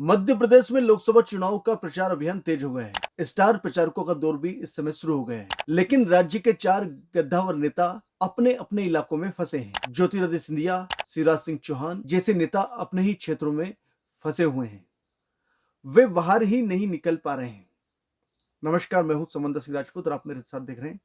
मध्य प्रदेश में लोकसभा चुनाव का प्रचार अभियान तेज हो गया है। स्टार प्रचारकों का दौर भी इस समय शुरू हो गया है, लेकिन राज्य के 4 गद्दावर नेता अपने अपने इलाकों में फंसे हैं। ज्योतिरादित्य सिंधिया, शिवराज सिंह चौहान जैसे नेता अपने ही क्षेत्रों में फंसे हुए हैं। वे बाहर ही नहीं निकल पा रहे हैं। नमस्कार, मैं हूं समंदर सिंह राजपूत और आप मेरे साथ देख रहे हैं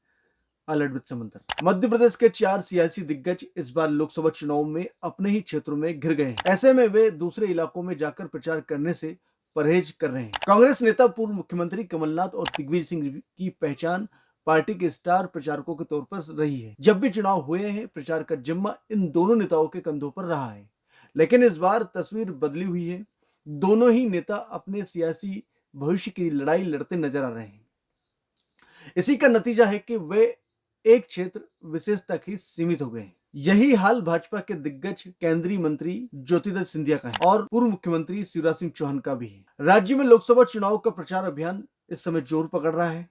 अलर्ट विद समंदर। मध्य प्रदेश के 4 सियासी दिग्गज इस बार लोकसभा चुनाव में अपने ही क्षेत्रों में घिर गए हैं। ऐसे में वे दूसरे इलाकों में जाकर प्रचार करने से परहेज कर रहे हैं। कांग्रेस नेता पूर्व मुख्यमंत्री कमलनाथ और दिग्विजय सिंह की पहचान पार्टी के स्टार प्रचारकों के तौर पर रही है। जब भी चुनाव हुए हैं, प्रचार का जिम्मा इन दोनों नेताओं के कंधों पर रहा है, लेकिन इस बार तस्वीर बदली हुई है। दोनों ही नेता अपने सियासी भविष्य की लड़ाई लड़ते नजर आ रहे हैं। इसी का नतीजा है कि वे एक क्षेत्र विशेष तक ही सीमित हो गए। यही हाल भाजपा के दिग्गज केंद्रीय मंत्री ज्योतिरादित्य सिंधिया का है और पूर्व मुख्यमंत्री शिवराज सिंह चौहान का भी है। राज्य में लोकसभा चुनाव का प्रचार अभियान इस समय जोर पकड़ रहा है।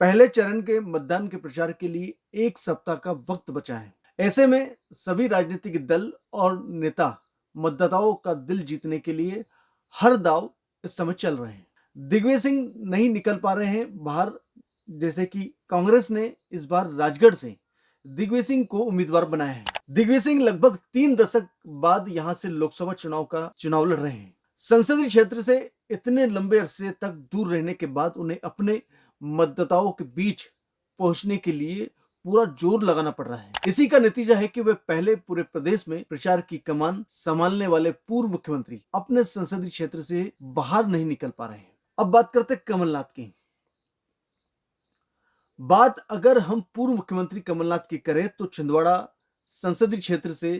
पहले चरण के मतदान के प्रचार के लिए 1 सप्ताह का वक्त बचा है। ऐसे में सभी राजनीतिक दल और नेता मतदाताओं का दिल जीतने के लिए हर दांव इस समय चल रहे हैं। दिग्विजय सिंह नहीं निकल पा रहे हैं बाहर, जैसे कि कांग्रेस ने इस बार राजगढ़ से दिग्विजय सिंह को उम्मीदवार बनाया है। दिग्विजय सिंह लगभग 3 दशक बाद यहां से लोकसभा चुनाव लड़ रहे हैं। संसदीय क्षेत्र से इतने लंबे अरसे तक दूर रहने के बाद उन्हें अपने मतदाताओं के बीच पहुंचने के लिए पूरा जोर लगाना पड़ रहा है। इसी का नतीजा है कि वे पहले पूरे प्रदेश में प्रचार की कमान संभालने वाले पूर्व मुख्यमंत्री अपने संसदीय क्षेत्र से बाहर नहीं निकल पा रहे हैं। अब बात करते हैं कमलनाथ की। बात अगर हम पूर्व मुख्यमंत्री कमलनाथ की करें तो छिंदवाड़ा संसदीय क्षेत्र से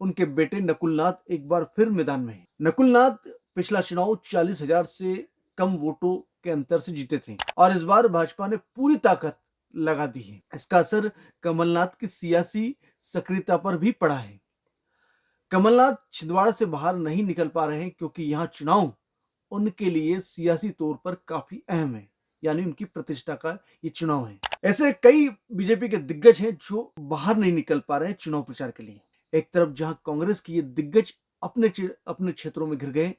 उनके बेटे नकुलनाथ एक बार फिर मैदान में हैं। नकुलनाथ पिछला चुनाव 40,000 से कम वोटों के अंतर से जीते थे और इस बार भाजपा ने पूरी ताकत लगा दी है। इसका असर कमलनाथ की सियासी सक्रियता पर भी पड़ा है। कमलनाथ छिंदवाड़ा से बाहर नहीं निकल पा रहे हैं क्योंकि यहाँ चुनाव उनके लिए सियासी तौर पर काफी अहम है, यानी उनकी प्रतिष्ठा का ये चुनाव है। ऐसे कई बीजेपी के दिग्गज हैं जो बाहर नहीं निकल पा रहे हैं चुनाव प्रचार के लिए। एक तरफ जहां कांग्रेस के ये दिग्गज अपने क्षेत्रों में घिर गए,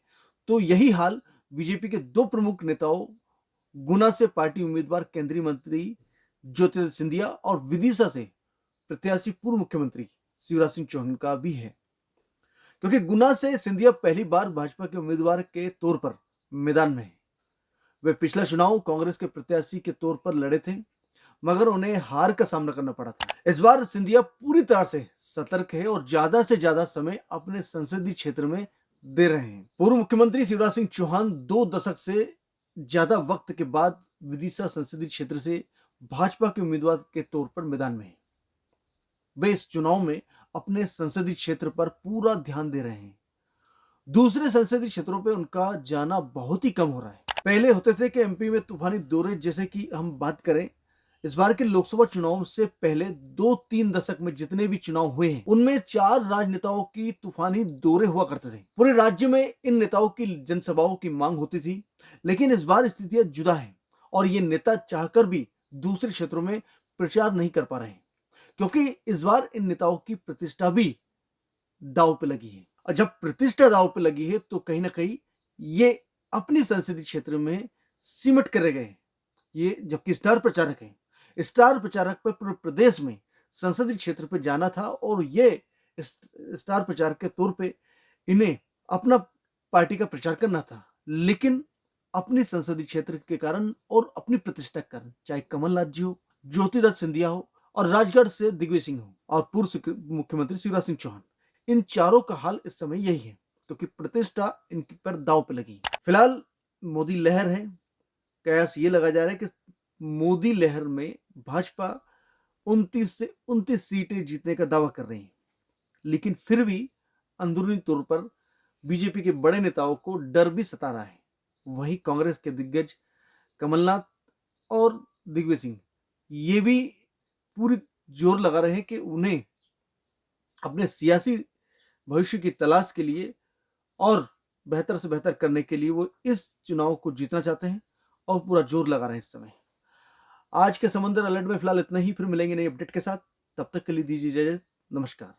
तो यही हाल बीजेपी के 2 प्रमुख नेताओं गुना से पार्टी उम्मीदवार केंद्रीय मंत्री ज्योतिरादित्य सिंधिया और विदिशा से प्रत्याशी पूर्व मुख्यमंत्री शिवराज सिंह चौहान का भी है। क्योंकि गुना से सिंधिया पहली बार भाजपा के उम्मीदवार के तौर पर मैदान में है। वे पिछला चुनाव कांग्रेस के प्रत्याशी के तौर पर लड़े थे, मगर उन्हें हार का सामना करना पड़ा था। इस बार सिंधिया पूरी तरह से सतर्क है और ज्यादा से ज्यादा समय अपने संसदीय क्षेत्र में दे रहे हैं। पूर्व मुख्यमंत्री शिवराज सिंह चौहान 2 दशक से ज्यादा वक्त के बाद विदिशा संसदीय क्षेत्र से भाजपा के उम्मीदवार के तौर पर मैदान में है। वे इस चुनाव में अपने संसदीय क्षेत्र पर पूरा ध्यान दे रहे हैं। दूसरे संसदीय क्षेत्रों पर उनका जाना बहुत ही कम हो रहा है। पहले होते थे कि एमपी में तूफानी दौरे, जैसे कि हम बात करें इस बार के लोकसभा चुनाव से पहले 2-3 दशक में जितने भी चुनाव हुए हैं उनमें 4 राजनेताओं की तूफानी दौरे हुआ करते थे। पूरे राज्य में इन नेताओं की जनसभाओं की मांग होती थी, लेकिन इस बार स्थितियां जुदा है और ये नेता चाहकर भी दूसरे क्षेत्रों में प्रचार नहीं कर पा रहे हैं, क्योंकि इस बार इन नेताओं की प्रतिष्ठा भी दांव पे लगी है। और जब प्रतिष्ठा दांव पे लगी है तो कहीं ना कहीं ये अपने संसदीय क्षेत्र में सिमट कर गए। ये जबकि स्टार प्रचारक हैं, स्टार प्रचारक पर पूरे प्रदेश में संसदीय क्षेत्र पर जाना था और ये स्टार प्रचारक के तौर पे इन्हें अपना पार्टी का प्रचार करना था, लेकिन अपने संसदीय क्षेत्र के कारण और अपनी प्रतिष्ठा के कारण, चाहे कमलनाथ जी हो, ज्योतिरादित्य सिंधिया हो और राजगढ़ से दिग्विजय सिंह हो और पूर्व मुख्यमंत्री शिवराज सिंह चौहान, इन चारों का हाल इस समय यही है, क्योंकि प्रतिष्ठा इनकी पर दांव पे लगी। फिलहाल मोदी लहर है। कयास ये लगा जा रहा है कि मोदी लहर में भाजपा 29 से 29 सीटें जीतने का दावा कर रही है, लेकिन फिर भी अंदरूनी तौर पर बीजेपी के बड़े नेताओं को डर भी सता रहा है। वहीं कांग्रेस के दिग्गज कमलनाथ और दिग्विजय सिंह ये भी पूरी जोर लगा रहे हैं कि उन्हें अपने सियासी भविष्य की तलाश के लिए और बेहतर से बेहतर करने के लिए वो इस चुनाव को जीतना चाहते हैं और पूरा जोर लगा रहे हैं इस समय। आज के समंदर अलर्ट में फिलहाल इतना ही, फिर मिलेंगे नई अपडेट के साथ। तब तक के लिए दीजिए इजाजत। नमस्कार।